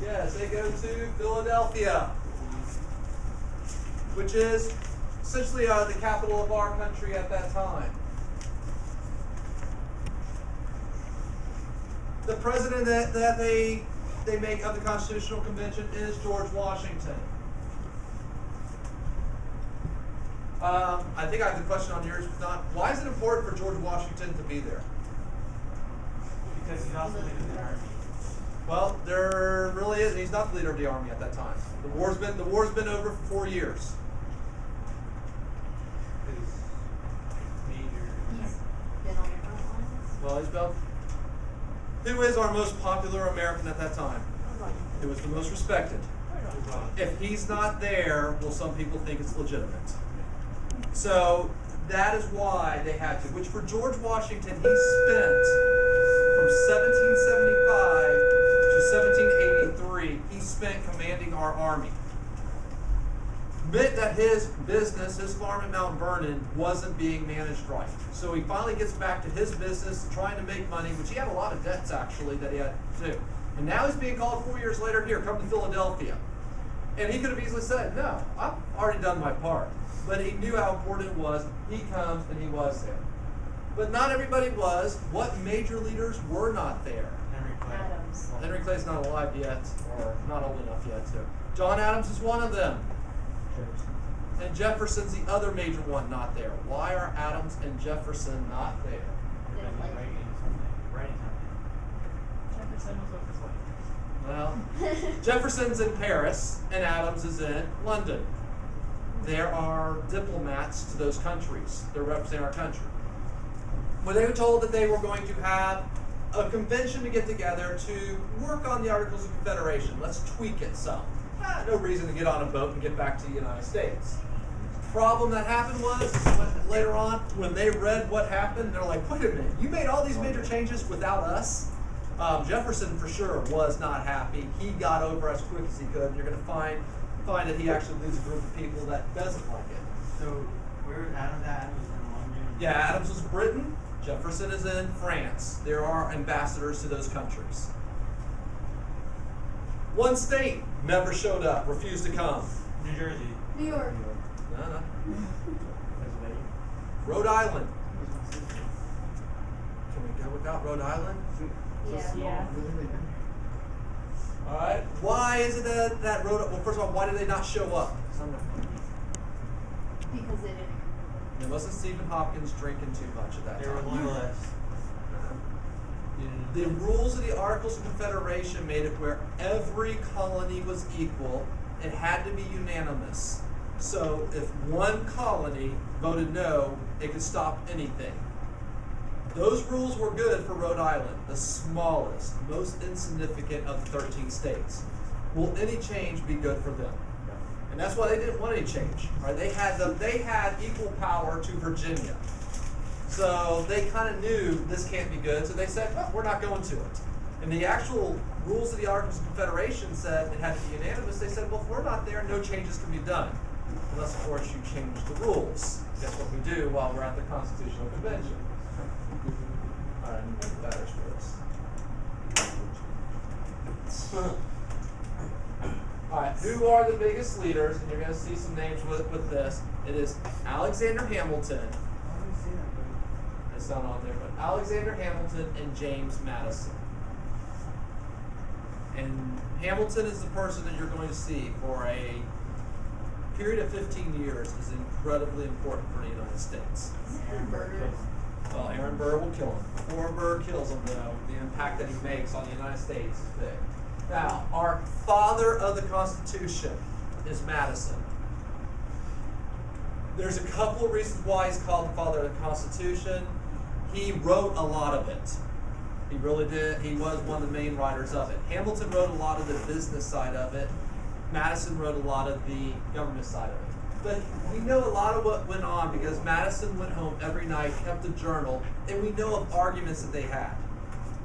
Yes, they go to Philadelphia, which is essentially the capital of our country at that time. The president that they make of the Constitutional Convention is George Washington. I think I have the question on yours. Not why is it important for George Washington to be there? Because he's also leading the army. Well, there really is. He's not the leader of the army at that time. The war's been over for 4 years. Well, he's about. Who is our most popular American at that time? Who was the most respected? If he's not there, well, some people think it's legitimate. So that is why they had to. Which for George Washington, he spent from 1775 to 1783. He spent commanding our army. Meant that his business, his farm at Mount Vernon, wasn't being managed right. So he finally gets back to his business, trying to make money, which he had a lot of debts actually that he had to do. And now he's being called 4 years later, here, come to Philadelphia. And he could have easily said, no, I've already done my part. But he knew how important it was. He comes and he was there. But not everybody was. What major leaders were not there? Henry Clay. Adams. Well, Henry Clay's not alive yet, or not old enough yet to. John Adams is one of them. And Jefferson's the other major one not there. Why are Adams and Jefferson not there? Jefferson was with his wife. Well, Jefferson's in Paris and Adams is in London. There are diplomats to those countries. They're representing our country. When they were told that they were going to have a convention to get together to work on the Articles of Confederation, let's tweak it some. No reason to get on a boat and get back to the United States. Problem that happened was, later on, when they read what happened, they're like, wait a minute, you made all these major changes without us? Jefferson, for sure, was not happy. He got over as quick as he could. You're going to find that he actually leads a group of people that doesn't like it. So, where was Adams at? Adams was in London? Yeah, Adams was Britain. Jefferson is in France. There are ambassadors to those countries. One state never showed up, refused to come. New Jersey. New York. No. Pennsylvania. Rhode Island. Can we go without Rhode Island? Yeah. All right. Why is it that Rhode Island? Well, first of all, why did they not show up? Because they didn't. It wasn't Stephen Hopkins drinking too much at that They were time. loyalists. The rules of the Articles of Confederation made it where every colony was equal. It had to be unanimous. So if one colony voted no, it could stop anything. Those rules were good for Rhode Island, the smallest, most insignificant of the 13 states. Will any change be good for them? And that's why they didn't want any change. Right? They had equal power to Virginia. So they kind of knew this can't be good, so they said, well, we're not going to it. And the actual rules of the Articles of Confederation said it had to be unanimous. They said, well, if we're not there, no changes can be done. Unless, of course, you change the rules. That's what we do while we're at the Constitutional Convention. All right, make batteries for this. All right, who are the biggest leaders? And you're going to see some names with this. It is Alexander Hamilton. It's not on there, but Alexander Hamilton and James Madison. And Hamilton is the person that you're going to see for a period of 15 years is incredibly important for the United States. Well, Aaron Burr will kill him. Before Burr kills him, though, the impact that he makes on the United States is big. Now, our father of the Constitution is Madison. There's a couple of reasons why he's called the father of the Constitution. He wrote a lot of it. He really did. He was one of the main writers of it. Hamilton wrote a lot of the business side of it. Madison wrote a lot of the government side of it. But we know a lot of what went on because Madison went home every night, kept a journal, and we know of arguments that they had.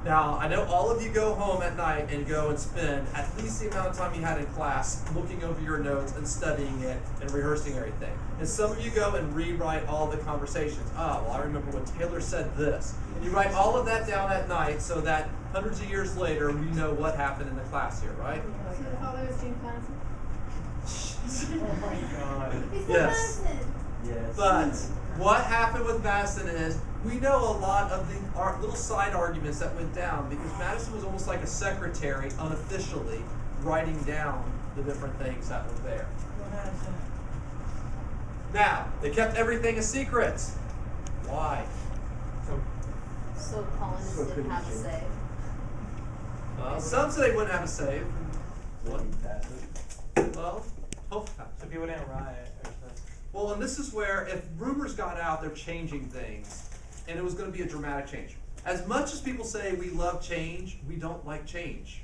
Now, I know all of you go home at night and go and spend at least the amount of time you had in class looking over your notes and studying it and rehearsing everything. And some of you go and rewrite all the conversations. Well, I remember when Taylor said this. And you write all of that down at night so that hundreds of years later we know what happened in the class here, right? So the father was James Madison? Oh my God. He's Yes. Madison. Yes. But what happened with Madison is we know a lot of the little side arguments that went down because Madison was almost like a secretary unofficially writing down the different things that were there. Now, they kept everything a secret. Why? So colonists didn't have a say. Some say they wouldn't have a say. What? Well, hope. So people didn't riot or something. Well, and this is where if rumors got out, they're changing things, and it was going to be a dramatic change. As much as people say we love change, we don't like change.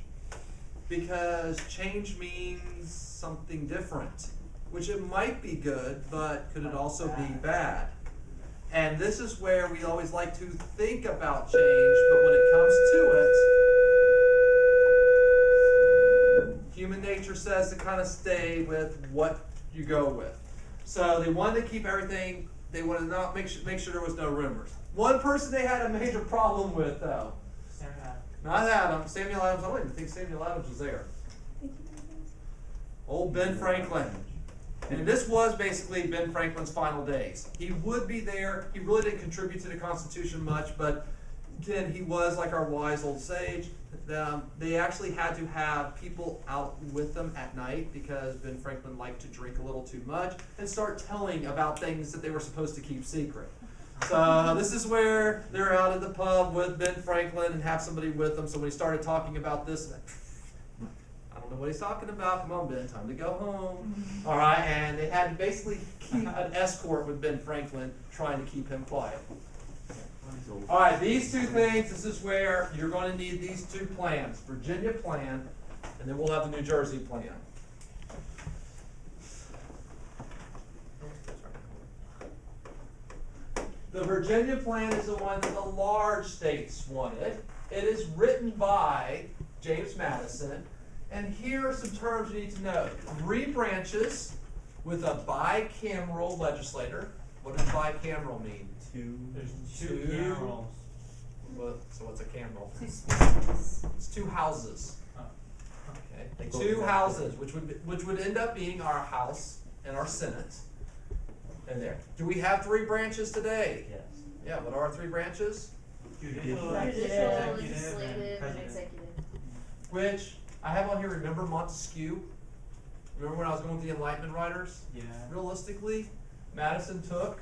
Because change means something different, which it might be good, but could it also be bad? And this is where we always like to think about change, but when it comes to it, human nature says to kind of stay with what you go with. So they wanted to keep everything, they wanted to not make sure there was no rumors. One person they had a major problem with, though. Not Adams. Samuel Adams. I don't even think Samuel Adams was there. Old Ben Franklin. And this was basically Ben Franklin's final days. He would be there. He really didn't contribute to the Constitution much, but again, he was like our wise old sage. They actually had to have people out with them at night because Ben Franklin liked to drink a little too much and start telling about things that they were supposed to keep secret. So this is where they're out at the pub with Ben Franklin and have somebody with them. So when he started talking about this, I don't know what he's talking about. Come on, Ben, time to go home. All right, and they had to basically keep an escort with Ben Franklin trying to keep him quiet. All right, these two things, this is where you're going to need these two plans. Virginia plan, and then we'll have the New Jersey plan. The Virginia plan is the one that the large states wanted. It is written by James Madison. And here are some terms you need to know. 3 branches with a bicameral legislator. What does bicameral mean? There's Two. two camerals. So what's a cameral? 2 species. It's 2 houses. Oh. Okay. 2 houses, which would end up being our House and our Senate. In there. Do we have 3 branches today? Yes. Yeah. What are our 3 branches? Judicial, Judicial, executive, legislative, and and executive. Which I have on here. Remember Montesquieu? Remember when I was going with the Enlightenment writers? Yeah. Realistically, Madison took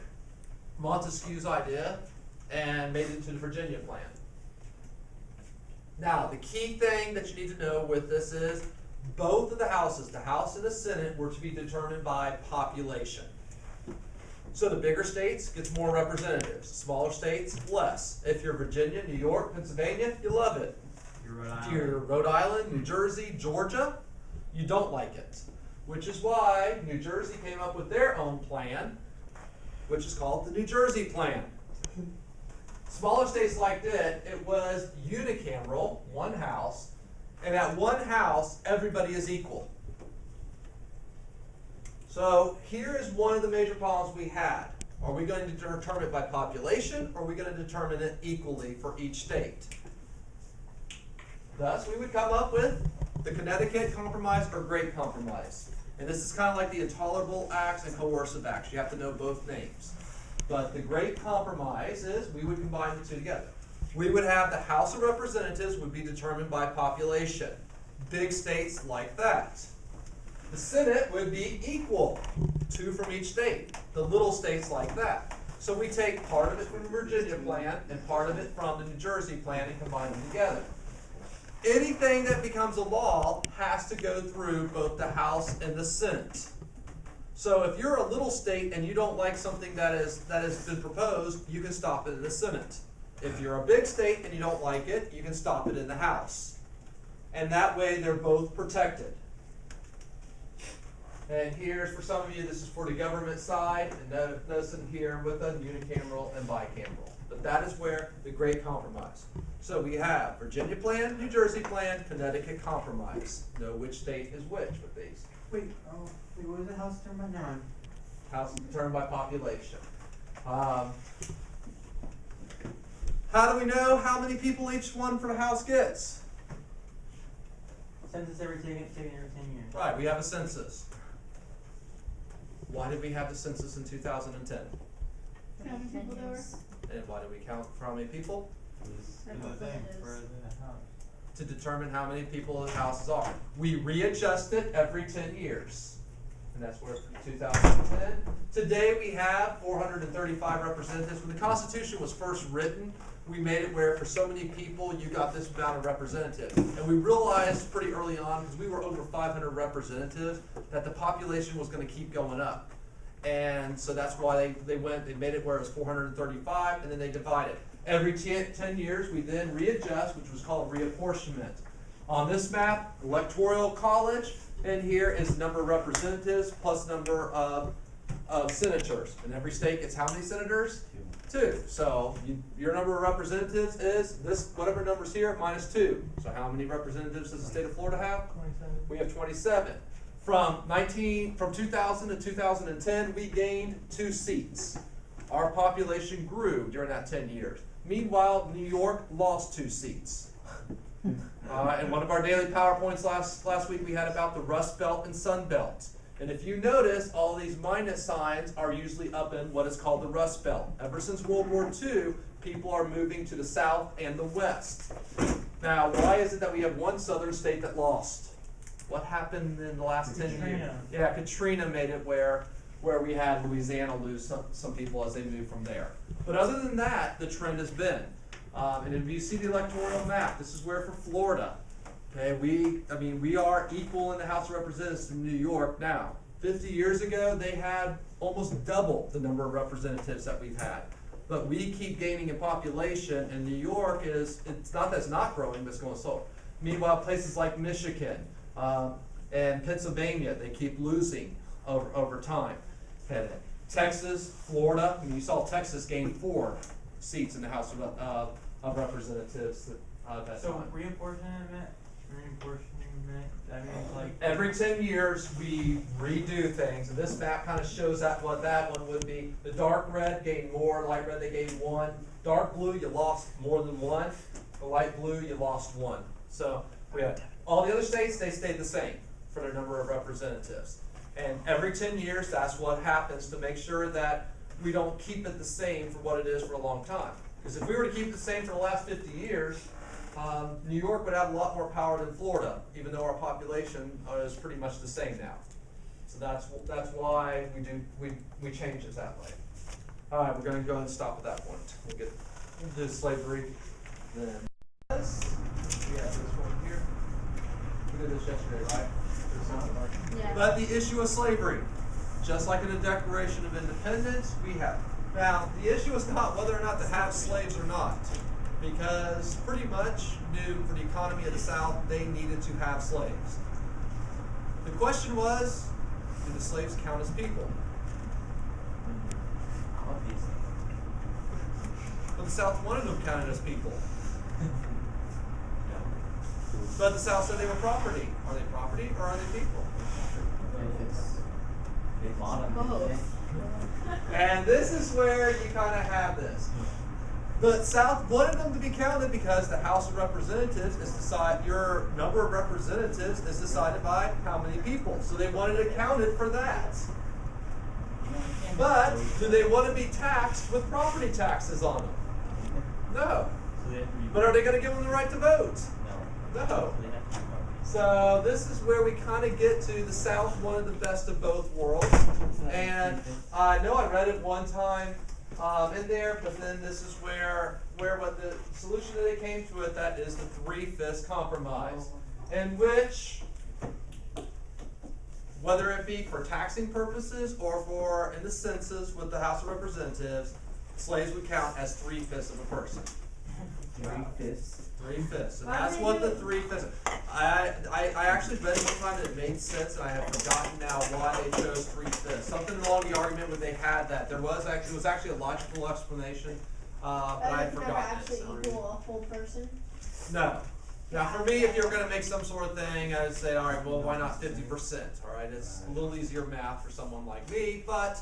Montesquieu's idea and made it into the Virginia plan. Now, the key thing that you need to know with this is both of the houses, the House and the Senate, were to be determined by population. So the bigger states gets more representatives, smaller states less. If you're Virginia, New York, Pennsylvania, you love it. If you're Rhode Island, New Jersey, Georgia, you don't like it. Which is why New Jersey came up with their own plan, which is called the New Jersey Plan. Smaller states liked it. It was unicameral, 1 house, and at 1 house, everybody is equal. So here is one of the major problems we had. Are we going to determine it by population, or are we going to determine it equally for each state? Thus, we would come up with the Connecticut Compromise or Great Compromise. And this is kind of like the Intolerable Acts and Coercive Acts. You have to know both names. But the Great Compromise is we would combine the 2 together. We would have the House of Representatives would be determined by population. Big states like that. The Senate would be equal, 2 from each state. The little states like that. So we take part of it from the Virginia plan and part of it from the New Jersey plan and combine them together. Anything that becomes a law has to go through both the House and the Senate. So if you're a little state and you don't like something that has been proposed, you can stop it in the Senate. If you're a big state and you don't like it, you can stop it in the House. And that way they're both protected. And here's, for some of you, this is for the government side, and notice in here with a unicameral and bicameral. But that is where the Great Compromise. So we have Virginia Plan, New Jersey Plan, Connecticut Compromise. Know which state is which with these. Wait, what was the house term by now? House determined by population. How do we know how many people each one for the house gets? Census taken every 10 years. Right, we have a census. Why did we have the census in 2010? How many people there were? And why did we count for how many people? Representatives. To determine how many people the houses are. We readjust it every 10 years. And that's where from 2010. Today we have 435 representatives. When the Constitution was first written, we made it where for so many people you got this amount of representatives. And we realized pretty early on, because we were over 500 representatives, that the population was going to keep going up. And so that's why they made it where it was 435, and then they divided. Every 10 years we then readjust, which was called reapportionment. On this map, Electoral College, and here is number of representatives plus number of senators. And every state gets how many senators? Two. So your number of representatives is this, whatever number's here, minus 2. So how many representatives does the state of Florida have? 27. We have 27. From 2000 to 2010, we gained 2 seats. Our population grew during that 10 years. Meanwhile, New York lost 2 seats. And one of our daily PowerPoints last week we had about the Rust Belt and Sun Belt. And if you notice, all these minus signs are usually up in what is called the Rust Belt. Ever since World War II, people are moving to the south and the west. Now, why is it that we have one southern state that lost? What happened in the last 10 years? Yeah, Katrina made it where we had Louisiana lose some people as they moved from there. But other than that, the trend has been. And if you see the electoral map, this is where for Florida. Okay, we are equal in the House of Representatives in New York now. 50 years ago, they had almost double the number of representatives that we've had. But we keep gaining in population, and New York it's not that it's not growing, but it's going slower. Meanwhile, places like Michigan and Pennsylvania, they keep losing over time. Okay. Texas, Florida, you saw Texas gain 4 seats in the House of Representatives at that So time. reapportionment, that means like Every 10 years we redo things, and this map kind of shows what that one would be. The dark red gained more, light red they gained 1. Dark blue you lost more than 1. The light blue you lost 1. So we have all the other states, they stayed the same for their number of representatives. And every 10 years that's what happens to make sure that we don't keep it the same for what it is for a long time. Because if we were to keep it the same for the last 50 years, New York would have a lot more power than Florida, even though our population is pretty much the same now. So that's why we change it that way. All right, we're going to go ahead and stop at that point. We'll get into slavery then. We have this one here. We did this yesterday, right? Yeah. But the issue of slavery, just like in the Declaration of Independence, we have. Now, the issue is not whether or not to have slaves or not, because pretty much knew for the economy of the South, they needed to have slaves. The question was, do the slaves count as people? But the South wanted them counted as people. But the South said they were property. Are they property or are they people? Both. And this is where you kind of have this. The South wanted them to be counted because the House of Representatives your number of representatives is decided by how many people. So they wanted it counted for that. But do they want to be taxed with property taxes on them? No. But are they going to give them the right to vote? No. So this is where we kind of get to the South wanted the best of both worlds. And I know I read it one time in there, but then this is where what the solution that they came to it, that is the 3/5 compromise, in which, whether it be for taxing purposes or for in the census with the House of Representatives, slaves would count as 3/5 of a person. 3/5. 3/5, and that's what the 3/5. I actually read it one time and it made sense, and I have forgotten now why they chose 3/5. Something along the argument where they had that it was actually a logical explanation, but I had forgotten it. to equal a whole person? No. Now, for me, if you're going to make some sort of thing, I'd say, all right, well, why not 50%? All right, it's a little easier math for someone like me, but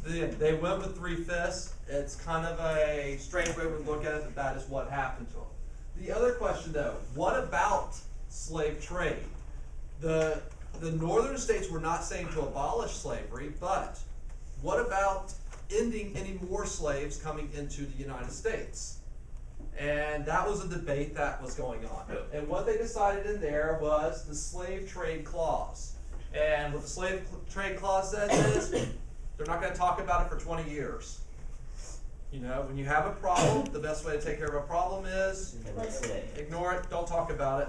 they went with 3/5. It's kind of a strange way we look at it, but that is what happened to them. The other question, though, what about slave trade? The northern states were not saying to abolish slavery, but what about ending any more slaves coming into the United States? And that was a debate that was going on. And what they decided in there was the slave trade clause. And what the slave trade clause says is they're not going to talk about it for 20 years. You know, when you have a problem, the best way to take care of a problem is ignore it, don't talk about it.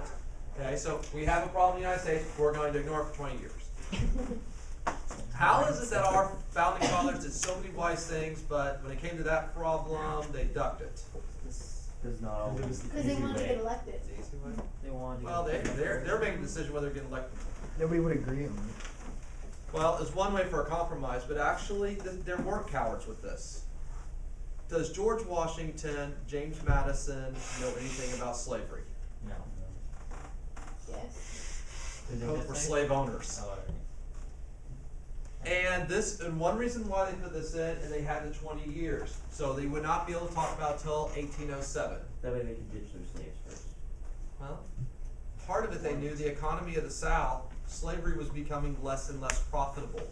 Okay, so we have a problem in the United States, we're going to ignore it for 20 years. How is it that our founding fathers did so many wise things, but when it came to that problem, they ducked it? Does not always. Because they wanted to get elected. They want. Well, they're making a decision whether to get elected. Nobody would agree on it. Well, it's one way for a compromise, but actually, there weren't cowards with this. Does George Washington, James Madison know anything about slavery? No. Yes. Both were slave owners. Oh, And one reason why they put this in, and they had the 20 years, so they would not be able to talk about till 1807. that way they could ditch their slaves first. Well, part of it they knew the economy of the South, slavery was becoming less and less profitable.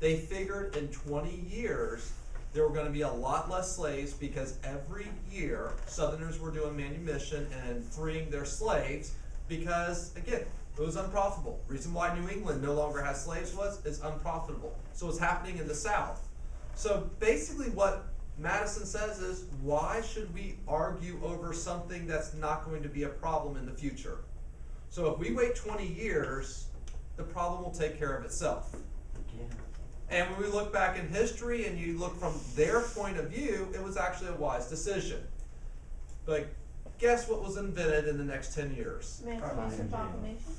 They figured in 20 years there were going to be a lot less slaves because every year Southerners were doing manumission and freeing their slaves because, again, it was unprofitable. Reason why New England no longer has slaves was it's unprofitable. So it's happening in the South. So basically what Madison says is, why should we argue over something that's not going to be a problem in the future? So if we wait 20 years, the problem will take care of itself. Yeah. And when we look back in history and you look from their point of view, it was actually a wise decision. But guess what was invented in the next 10 years? Emancipation Proclamation.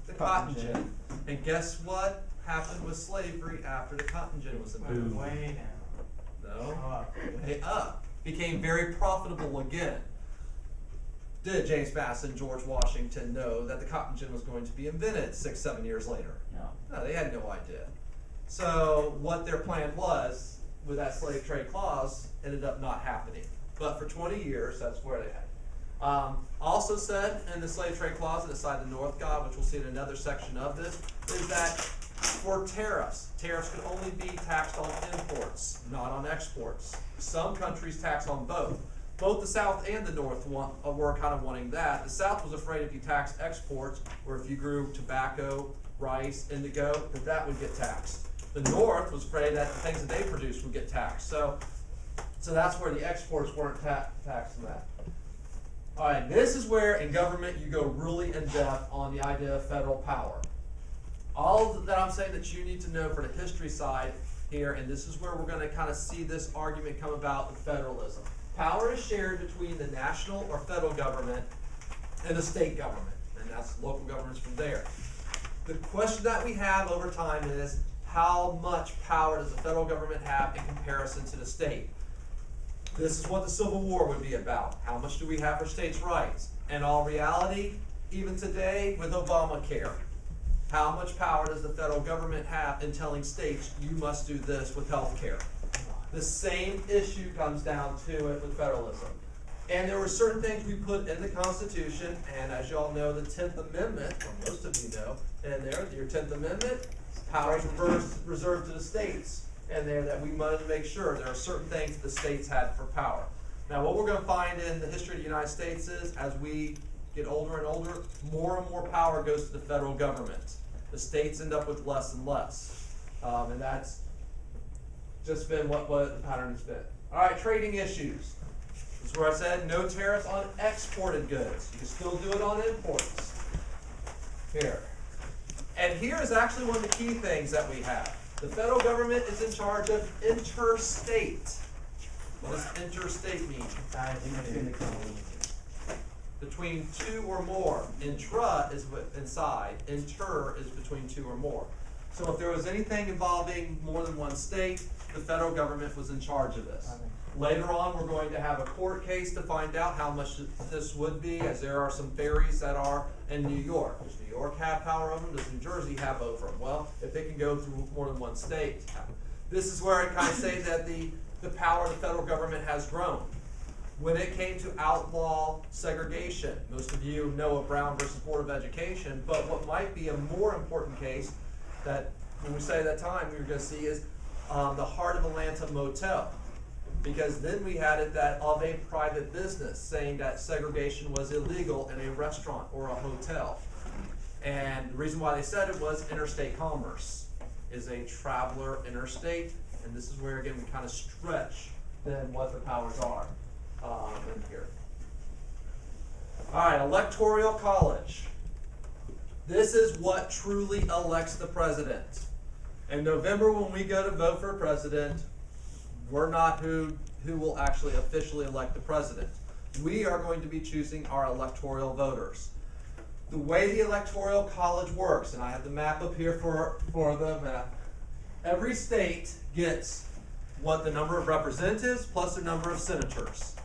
The cotton gin. And guess what happened with slavery after the cotton gin was invented? Way down. No. Way up. Became very profitable again. Did James Madison, George Washington know that the cotton gin was going to be invented 6-7 years later? No, they had no idea. So what their plan was with that slave trade clause ended up not happening. But for 20 years, that's where they had. Also said in the slave trade clause inside the North God, which we'll see in another section of this, is that for tariffs could only be taxed on imports, not on exports. Some countries tax on both. Both the South and the North were kind of wanting that. The South was afraid if you taxed exports, or if you grew tobacco, rice, indigo, that would get taxed. The North was afraid that the things that they produced would get taxed. So that's where the exports weren't taxed on that. All right, this is where in government you go really in depth on the idea of federal power. All that I'm saying that you need to know for the history side here, and this is where we're going to kind of see this argument come about with federalism. Power is shared between the national or federal government and the state government, and that's local governments from there. The question that we have over time is, how much power does the federal government have in comparison to the state? This is what the Civil War would be about. How much do we have for states' rights? In all reality, even today with Obamacare, how much power does the federal government have in telling states, you must do this with health care? The same issue comes down to it with federalism. And there were certain things we put in the Constitution, and as you all know, the 10th Amendment, or most of you know, and there, your 10th Amendment, power is reserved to the states. And there that we wanted to make sure there are certain things the states had for power. Now what we're going to find in the history of the United States is, as we get older and older, more and more power goes to the federal government. The states end up with less and less. And that's just been what the pattern has been. All right, trading issues. This is where I said no tariffs on exported goods. You can still do it on imports. Here. And here is actually one of the key things that we have. The federal government is in charge of interstate. What does interstate mean? Between two or more. Intra is inside. Inter is between two or more. So if there was anything involving more than one state, the federal government was in charge of this. Later on, we're going to have a court case to find out how much this would be, as there are some ferries that are in New York. Does New York have power over them? Does New Jersey have over them? Well, if they can go through more than one state. This is where I kind of say that the power of the federal government has grown. When it came to outlaw segregation, most of you know of Brown versus Board of Education, but what might be a more important case that when we say that time we were going to see is the Heart of Atlanta motel. Because then we had it that of a private business saying that segregation was illegal in a restaurant or a hotel. And the reason why they said it was interstate commerce is a traveler interstate, and this is where again we kind of stretch then what the powers are in here. Alright, Electoral College. This is what truly elects the president. In November when we go to vote for a president, we're not who will actually officially elect the president. We are going to be choosing our electoral voters. The way the Electoral College works, and I have the map up here for the map, every state gets what the number of representatives plus the number of senators.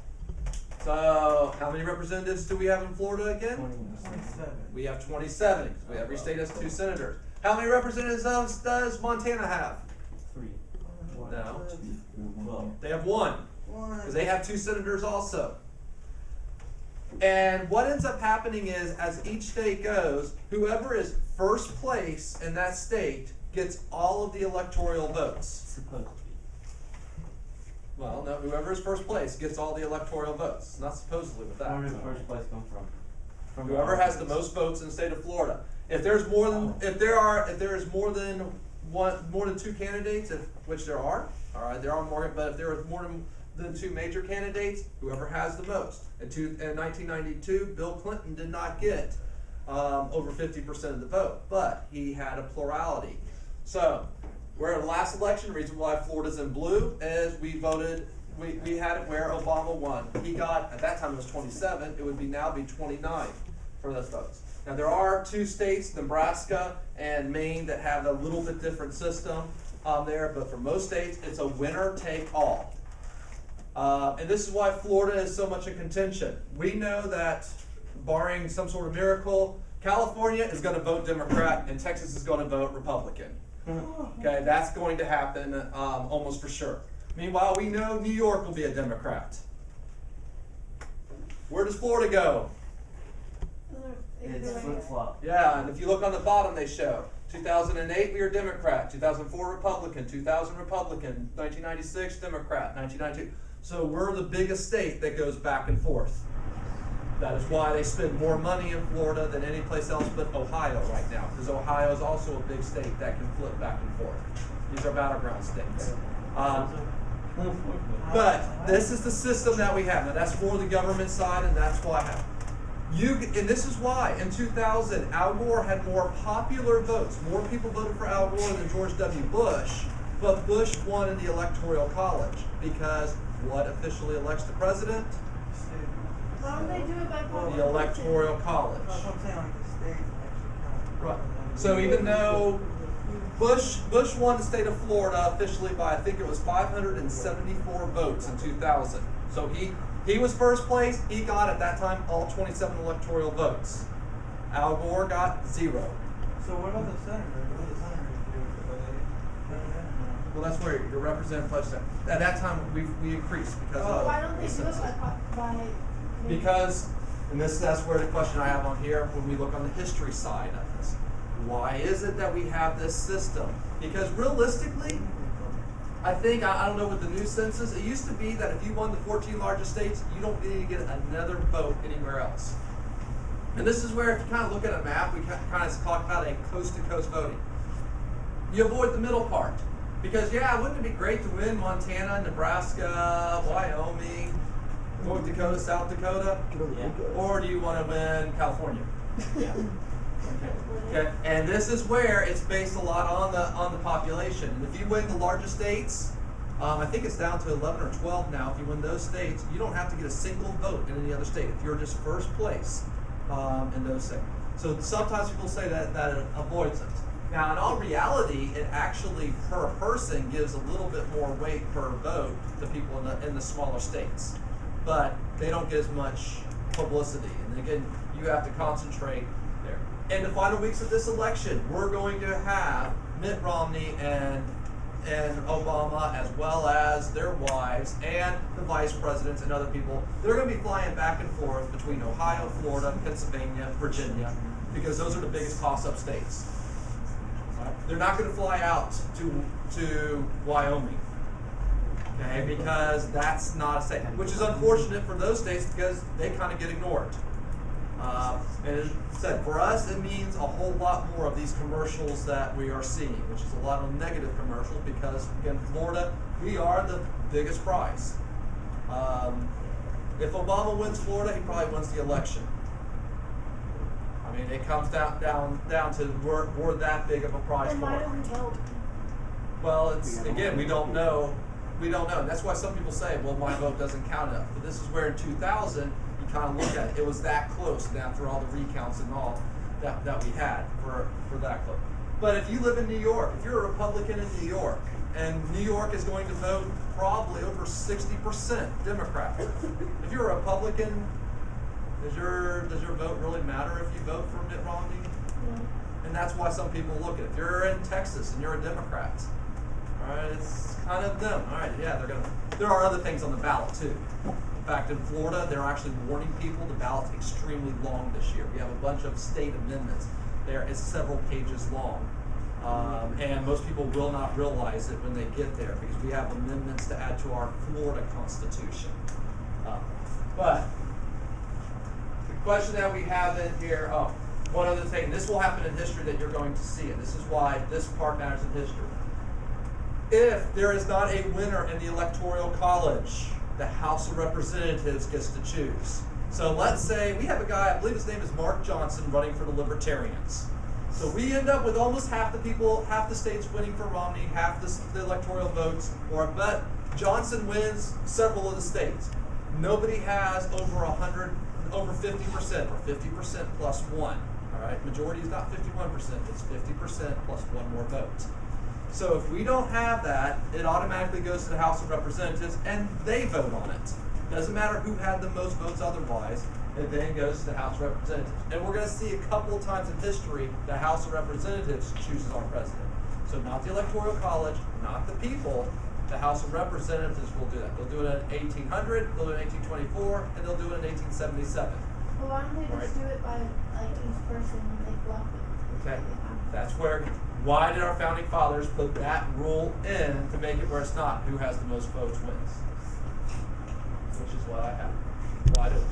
So, how many representatives do we have in Florida again? 27. We have 27. Every state has 2 senators. How many representatives does Montana have? 3. No. Well, They have 1. Because they have 2 senators also. And what ends up happening is, as each state goes, whoever is first place in that state gets all of the electoral votes. supposed to be. Well, no, whoever is first place gets all the electoral votes. Not supposedly with that. Where did first place come from? From Whoever has the most votes in the state of Florida. If there's more than, if there is more than 2 candidates, which there are, all right, there are more, but if there are more than 2 major candidates, whoever has the most. In 1992, Bill Clinton did not get over 50% of the vote, but he had a plurality. So, where the last election, the reason why Florida's in blue is we voted, we had it where Obama won. He got, at that time it was 27, it would now be 29 for those votes. Now there are 2 states, Nebraska and Maine, that have a little bit different system there, but for most states, it's a winner take all. And this is why Florida is so much in contention. We know that, barring some sort of miracle, California is going to vote Democrat and Texas is going to vote Republican. Okay, that's going to happen almost for sure. Meanwhile, we know New York will be a Democrat. Where does Florida go? It's flip-flop. Yeah, and if you look on the bottom, they show 2008 we were Democrat, 2004 Republican, 2000 Republican, 1996 Democrat, 1992. So we're the biggest state that goes back and forth. That is why they spend more money in Florida than any place else but Ohio right now, because Ohio is also a big state that can flip back and forth. These are battleground states. But this is the system that we have. Now that's for the government side, and that's why I have. And this is why in 2000 Al Gore had more popular votes. More people voted for Al Gore than George W. Bush, but Bush won in the Electoral College because what officially elects the president? Why would they do it by popular The Electoral College. That's what I'm saying, like the state actually Right. So even though Bush won the state of Florida officially by, I think it was 574 votes in 2000. So he was first place. He got at that time all 27 electoral votes. Al Gore got 0. So what about the senators? What do the senators do? Well, that's where your representative legislature. At that time, we increased because of Why don't they the do it census. by Because, and that's where the question I have on here when we look on the history side of this. Why is it that we have this system? Because realistically, I think, I don't know with the new census, it used to be that if you won the 14 largest states, you don't need to get another vote anywhere else. And this is where, if you kind of look at a map, we kind of talk about a coast-to-coast voting. You avoid the middle part. Because, yeah, wouldn't it be great to win Montana, Nebraska, Wyoming, North Dakota, South Dakota? Yeah. Or do you want to win California? Yeah. Okay, and this is where it's based a lot on the population. And if you win the largest states, I think it's down to 11 or 12 now. If you win those states, you don't have to get a single vote in any other state if you're just first place in those states. So sometimes people say that it avoids it. Now, in all reality, it actually per person gives a little bit more weight per vote to people in the smaller states, but they don't get as much publicity. And again, you have to concentrate there. In the final weeks of this election, we're going to have Mitt Romney and Obama, as well as their wives and the vice presidents and other people. They're going to be flying back and forth between Ohio, Florida, Pennsylvania, Virginia, because those are the biggest toss-up states. They're not going to fly out to Wyoming, okay, because that's not a state, which is unfortunate for those states because they kind of get ignored. And as I said, for us, it means a whole lot more of these commercials that we are seeing, which is a lot of negative commercials because, again, Florida, we are the biggest prize. If Obama wins Florida, he probably wins the election. I mean, it comes down to we're that big of a prize Then for why it. don't we vote? Well, it's again, we don't know. We don't know. And that's why some people say, well, my vote doesn't count enough. But this is where in 2000, you kind of look at it. It was that close, and after all the recounts and all that we had for that close. But if you live in New York, if you're a Republican in New York, and New York is going to vote probably over 60% Democrat. If you're a Republican, does your vote really matter if you vote for Mitt Romney? No. And that's why some people look at it. If you're in Texas and you're a Democrat, all right, it's kind of them. All right, yeah, there are other things on the ballot too. In fact, in Florida, they're actually warning people the ballot's extremely long this year. We have a bunch of state amendments. There is several pages long. And most people will not realize it when they get there because we have amendments to add to our Florida Constitution. But the question that we have in here, one other thing, this will happen in history that you're going to see, and this is why this part matters in history. If there is not a winner in the Electoral College, the House of Representatives gets to choose. So let's say we have a guy, I believe his name is Mark Johnson, running for the Libertarians. So we end up with almost half the people, half the states winning for Romney, half the electoral votes, but Johnson wins several of the states. Nobody has over 50%, or 50% plus one. All right, majority is not 51%, it's 50% plus one more vote. So if we don't have that, it automatically goes to the House of Representatives and they vote on it. Doesn't matter who had the most votes otherwise, it then goes to the House of Representatives. And we're going to see a couple of times in history the House of Representatives chooses our president. So not the Electoral College, not the people, the House of Representatives will do that. They'll do it in 1800, they'll do it in 1824, and they'll do it in 1877. Well, why don't they just do it by like each person when they block it? Okay, that's why did our founding fathers put that rule in to make it where it's not who has the most votes wins? Which is what I have. Why do it?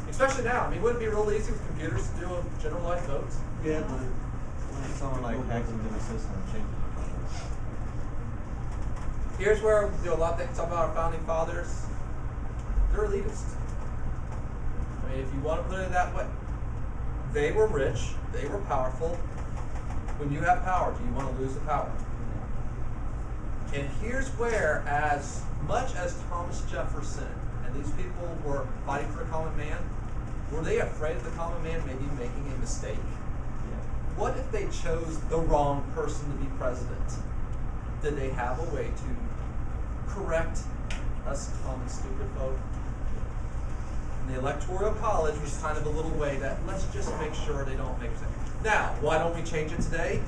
Especially now. I mean, wouldn't it be real easy with computers to do a generalized votes? Yeah, but when someone like hacks into the system and changes it. Here's where we do a lot of things about our founding fathers. They're elitist. I mean, if you want to put it that way, they were rich, they were powerful. When you have power, do you want to lose the power? And here's where, as much as Thomas Jefferson and these people were fighting for the common man, were they afraid of the common man maybe making a mistake? What if they chose the wrong person to be president? Did they have a way to correct us common stupid folk? And the Electoral College was kind of a little way that let's just make sure they don't make mistakes. Now, why don't we change it today?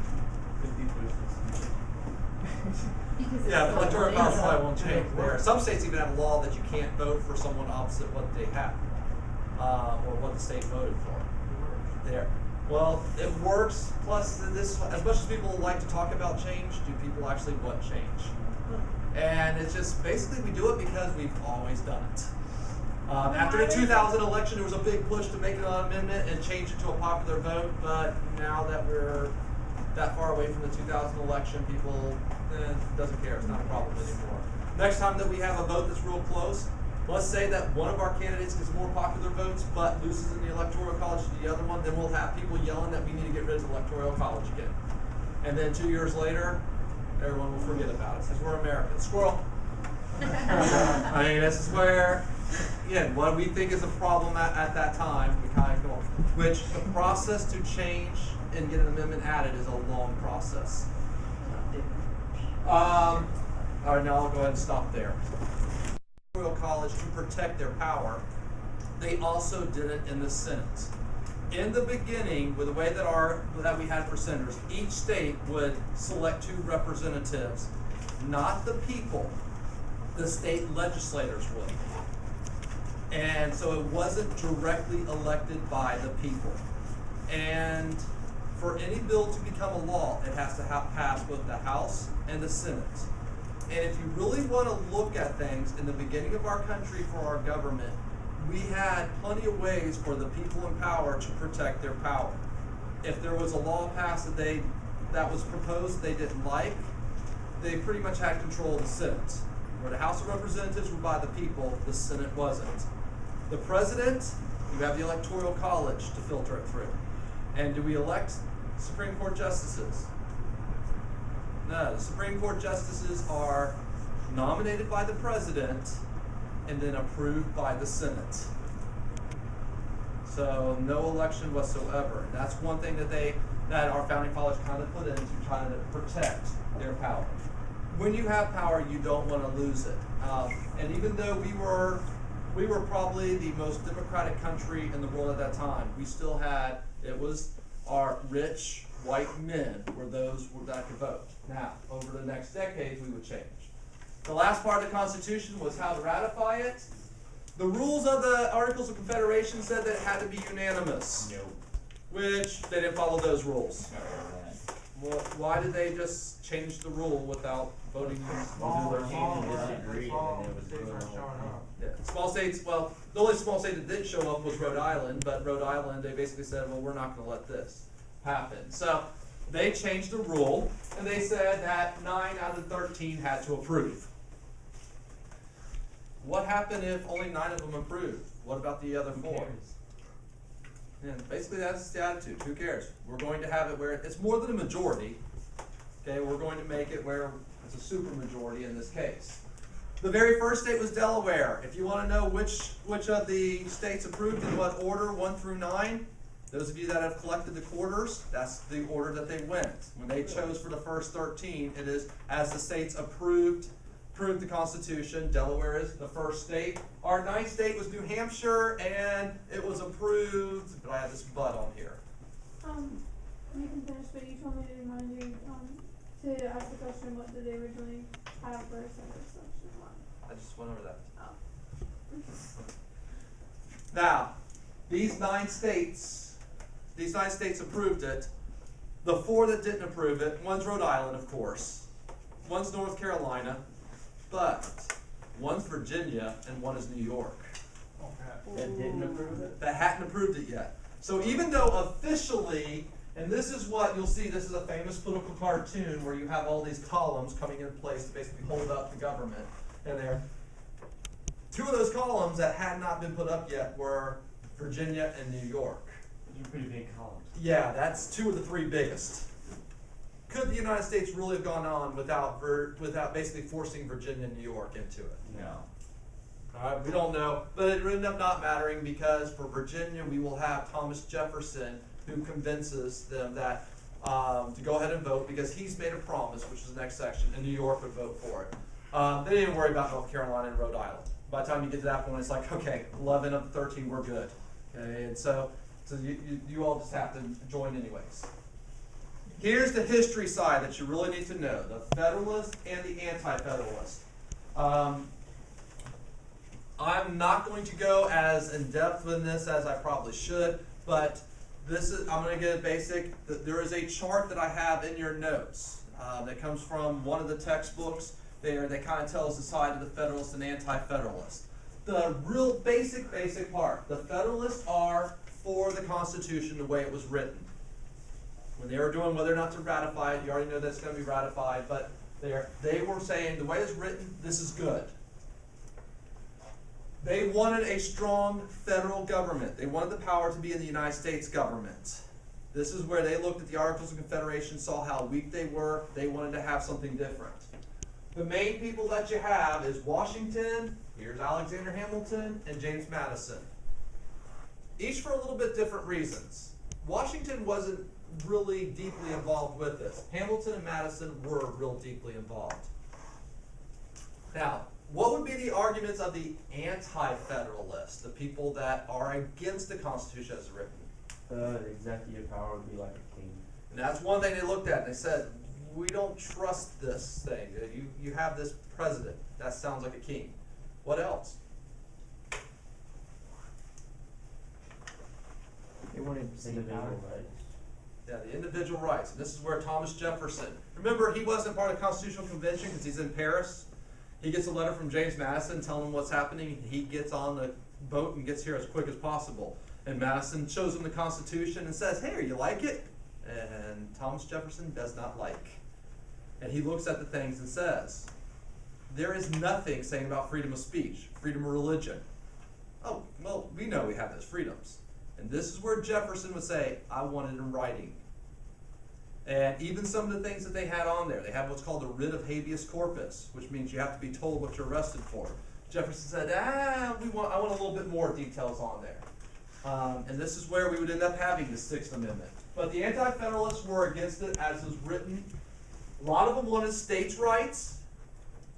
Yeah, the Electoral College probably won't change there. Some states even have a law that you can't vote for someone opposite what they have, or what the state voted for. There. Well, it works. Plus, this, as much as people like to talk about change, do people actually want change? And it's just basically we do it because we've always done it. After the 2000 election, there was a big push to make an amendment and change it to a popular vote. But now that we're that far away from the 2000 election, people doesn't care. It's not a problem anymore. Next time that we have a vote that's real close, let's say that one of our candidates gets more popular votes but loses in the Electoral College to the other one, then we'll have people yelling that we need to get rid of the Electoral College again. And then 2 years later, everyone will forget about it because we're Americans. Squirrel. I mean, this is where again, what we think is a problem at that time, we kind of go, which the process to change and get an amendment added is a long process. All right, now I'll go ahead and stop there. Electoral College, to protect their power, they also did it in the Senate. In the beginning, with the way that we had for senators, each state would select 2 representatives, not the people, the state legislators would. And so it wasn't directly elected by the people. And for any bill to become a law, it has to pass both the House and the Senate. And if you really want to look at things in the beginning of our country for our government, we had plenty of ways for the people in power to protect their power. If there was a law passed that was proposed they didn't like, they pretty much had control of the Senate. Where the House of Representatives were by the people, the Senate wasn't. The president, you have the Electoral College to filter it through. And do we elect Supreme Court justices? No, the Supreme Court justices are nominated by the president and then approved by the Senate. So no election whatsoever. And that's one thing that our founding fathers kind of put into trying to protect their power. When you have power, you don't want to lose it. And even though we were probably the most democratic country in the world at that time, we still had, it was our rich white men were those that could vote. Now, over the next decades, we would change. The last part of the Constitution was how to ratify it. The rules of the Articles of Confederation said that it had to be unanimous, which they didn't follow those rules. Well, why did they just change the rule without voting? Small states, well, the only small state that didn't show up was Rhode Island, but Rhode Island, they basically said, well, we're not going to let this happen. So they changed the rule, and they said that 9 out of 13 had to approve. What happened if only 9 of them approved? What about the other 4? And basically that's the attitude. Who cares? We're going to have it where it's more than a majority. Okay, we're going to make it where it's a super majority in this case. The very first state was Delaware. If you want to know which of the states approved in what order, 1 through 9, those of you that have collected the quarters, that's the order that they went. When they chose for the first 13, it is as the states approved the Constitution. Delaware is the first state. Our 9th state was New Hampshire, and it was approved, but I have this but on here. You can finish, but you told me to remind you to ask the question, what did they originally have for Senator Section 1? I just went over that. Oh. Now, these 9 states approved it. The 4 that didn't approve it, one's Rhode Island, of course. One's North Carolina. But one's Virginia and one is New York. That didn't approve it? That hadn't approved it yet. So even though officially, and this is what you'll see, this is a famous political cartoon where you have all these columns coming in place to basically hold up the government. And there, 2 of those columns that had not been put up yet were Virginia and New York. Those are pretty big columns. Yeah, that's 2 of the 3 biggest. Could the United States really have gone on without basically forcing Virginia and New York into it? No. All right, we don't know, but it ended up not mattering because for Virginia we will have Thomas Jefferson who convinces them that to go ahead and vote because he's made a promise, which is the next section, and New York would vote for it. They didn't worry about North Carolina and Rhode Island. By the time you get to that point, it's like, okay, 11 of the 13, we're good. Okay, and so you all just have to join anyways. Here's the history side that you really need to know, the Federalist and the Anti-Federalist. I'm not going to go as in-depth in this as I probably should, but I'm going to get a basic. There is a chart that I have in your notes that comes from one of the textbooks there that kind of tells the side of the Federalist and Anti-Federalist. The real basic part, the Federalists are for the Constitution the way it was written. When they were doing whether or not to ratify it, you already know that's going to be ratified, but they were saying the way it's written, this is good. They wanted a strong federal government. They wanted the power to be in the United States government. This is where they looked at the Articles of Confederation, saw how weak they were. They wanted to have something different. The main people that you have is Washington, Here's Alexander Hamilton and James Madison. Each for a little bit different reasons. Washington wasn't really deeply involved with this. Hamilton and Madison were real deeply involved. Now, what would be the arguments of the Anti-Federalists, the people that are against the Constitution as written? The executive power would be like a king. And that's one thing they looked at, and they said, we don't trust this thing. You have this president. That sounds like a king. What else? They wanted state power. Individual rights. Yeah, the individual rights. And this is where Thomas Jefferson, remember, he wasn't part of the Constitutional Convention because he's in Paris. He gets a letter from James Madison telling him what's happening. He gets on the boat and gets here as quick as possible. And Madison shows him the Constitution and says, hey, you like it? And Thomas Jefferson does not like. And he looks at the things and says, there is nothing saying about freedom of speech, freedom of religion. Oh, well, we know we have those freedoms. And this is where Jefferson would say, I want it in writing. And even some of the things that they had on there, they have what's called a writ of habeas corpus, which means you have to be told what you're arrested for. Jefferson said, I want a little bit more details on there. And this is where we would end up having the Sixth Amendment. But the Anti-Federalists were against it as it was written. A lot of them wanted states' rights.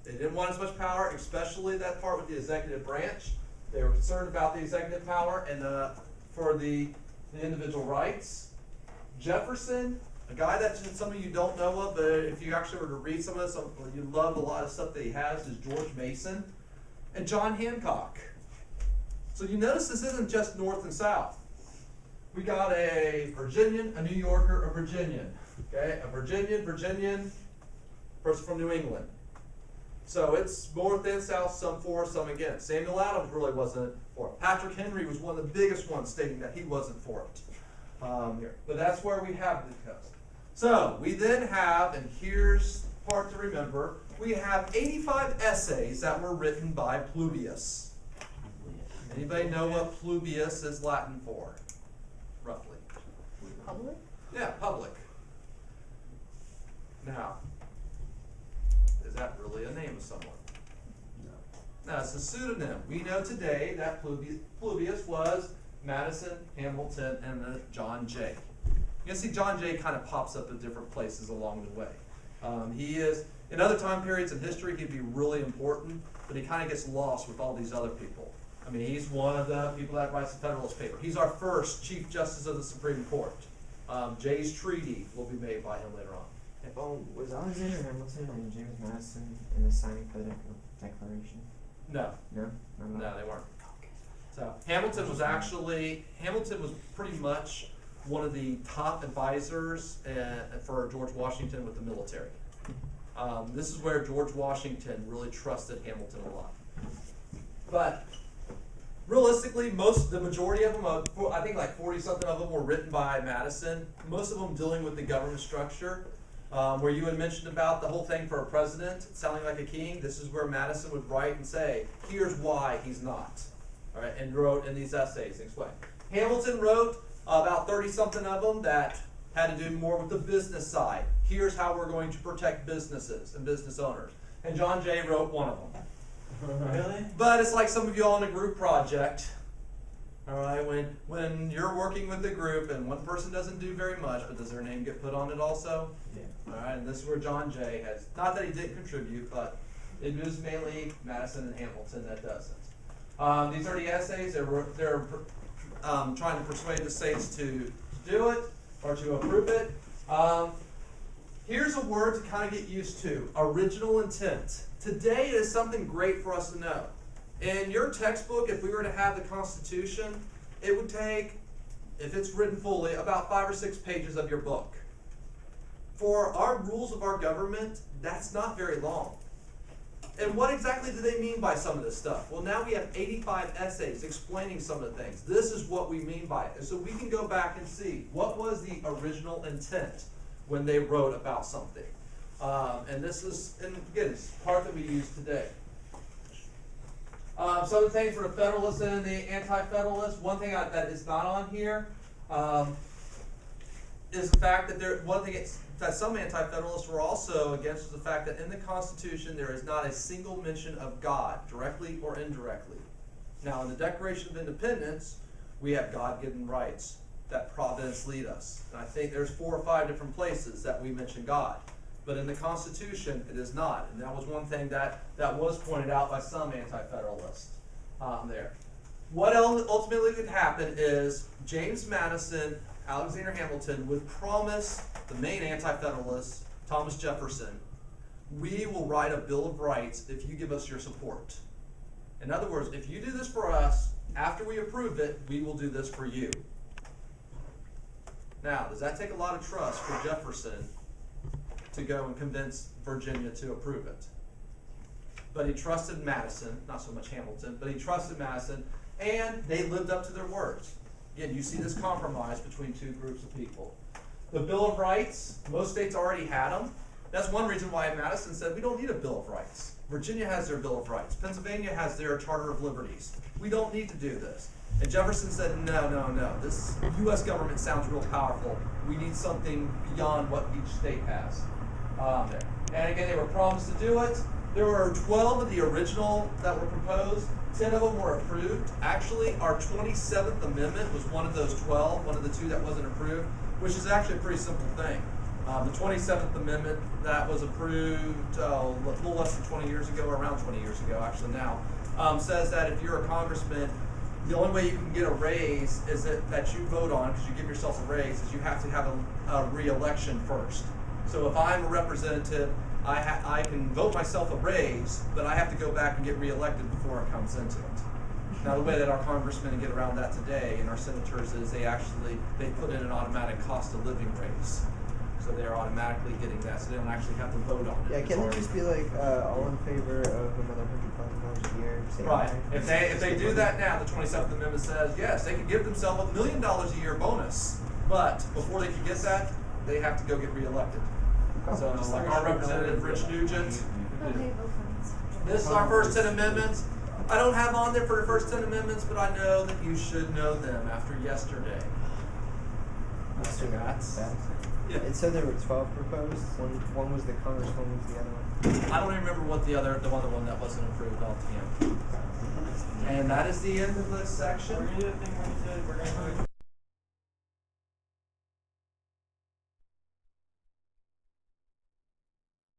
They didn't want as much power, especially that part with the executive branch. They were concerned about the executive power and for the individual rights. Jefferson, a guy that some of you don't know of, but if you actually were to read some of this, you love a lot of stuff that he has, is George Mason and John Hancock. So you notice this isn't just North and South. We got a Virginian, a New Yorker, a Virginian. Okay, a Virginian, person from New England. So it's North and South, some for, some against. Samuel Adams really wasn't for it. Patrick Henry was one of the biggest ones stating that he wasn't for it. But that's where we have the coast. So we then have, and here's the part to remember, we have 85 essays that were written by Pluvius. Anybody know what Pluvius is Latin for, roughly? Public? Yeah, public. Now, is that really a name of someone? No. No, it's a pseudonym. We know today that Pluvius was Madison, Hamilton, and John Jay. You can see John Jay kind of pops up in different places along the way. He is, in other time periods in history, he'd be really important, but he kind of gets lost with all these other people. I mean, he's one of the people that writes the Federalist paper. He's our first Chief Justice of the Supreme Court. Jay's treaty will be made by him later on. Was Alexander Hamilton and James Madison in the signing for the Declaration? No. No? No, they weren't. So Hamilton was pretty much one of the top advisors for George Washington with the military. This is where George Washington really trusted Hamilton a lot. But realistically, the majority of them, I think like 40-something of them were written by Madison, most of them dealing with the government structure. Where you had mentioned about the whole thing for a president sounding like a king, this is where Madison would write and say, here's why he's not. All right, and wrote in these essays and explain. Hamilton wrote about 30-something of them that had to do more with the business side. Here's how we're going to protect businesses and business owners. And John Jay wrote one of them. Really? But it's like some of y'all in a group project. All right, when you're working with a group and one person doesn't do very much, but does their name get put on it also? Yeah. All right, and this is where John Jay has, not that he didn't contribute, but it was mainly Madison and Hamilton that does it. These are the essays. They're trying to persuade the states to do it or to approve it. Here's a word to kind of get used to, original intent. Today is something great for us to know. In your textbook, if we were to have the Constitution, it would take, if it's written fully, about 5 or 6 pages of your book. For our rules of our government, that's not very long. And what exactly do they mean by some of this stuff? Well, now we have 85 essays explaining some of the things. This is what we mean by it. And so we can go back and see what was the original intent when they wrote about something. And this is, and again, it's part that we use today. Some of the things for the Federalists and the Anti-Federalists, one thing that is not on here, is the fact that one thing that some Anti-Federalists were also against was the fact that in the Constitution there is not a single mention of God, directly or indirectly. Now, in the Declaration of Independence, we have God-given rights that providence lead us. And I think there's 4 or 5 different places that we mention God. But in the Constitution, it is not. And that was one thing that was pointed out by some Anti-Federalists there. What ultimately could happen is James Madison, Alexander Hamilton would promise the main Anti-Federalist, Thomas Jefferson, we will write a Bill of Rights if you give us your support. In other words, if you do this for us, after we approve it, we will do this for you. Now, does that take a lot of trust for Jefferson to go and convince Virginia to approve it? But he trusted Madison, not so much Hamilton, but he trusted Madison, and they lived up to their words. Again, you see this compromise between 2 groups of people. The Bill of Rights, most states already had them. That's one reason why Madison said we don't need a Bill of Rights. Virginia has their Bill of Rights. Pennsylvania has their Charter of Liberties. We don't need to do this. And Jefferson said, no. This U.S. government sounds real powerful. We need something beyond what each state has there. And again, they were promised to do it. There were 12 of the original that were proposed. 10 of them were approved. Actually, our 27th Amendment was one of those 12, one of the 2 that wasn't approved, which is actually a pretty simple thing. The 27th Amendment that was approved a little less than 20 years ago, or around 20 years ago actually now, says that if you're a congressman, the only way you can get a raise is that you vote on, because you give yourself a raise, is you have to have a re-election first. So if I'm a representative, I can vote myself a raise, but I have to go back and get re-elected before it comes into it. Now, the way that our congressmen get around that today and our senators is they put in an automatic cost of living raise. So they're automatically getting that, so they don't actually have to vote on it. Yeah, can it just be like all in favor of another $100,000 a year? Right. If they do that now, the 27th Amendment says yes, they can give themselves $1 million a year bonus, but before they can get that, they have to go get reelected. So just like our representative Rich Nugent. This is our first 10 amendments. I don't have on there for the first 10 amendments, but I know that you should know them after yesterday. Mr. Gatz. Yeah. It said there were 12 proposed. One was the Congress, one was the other one. I don't even remember what the other one that wasn't approved offhand. And that is the end of this section. We're gonna do the thing where you said we're gonna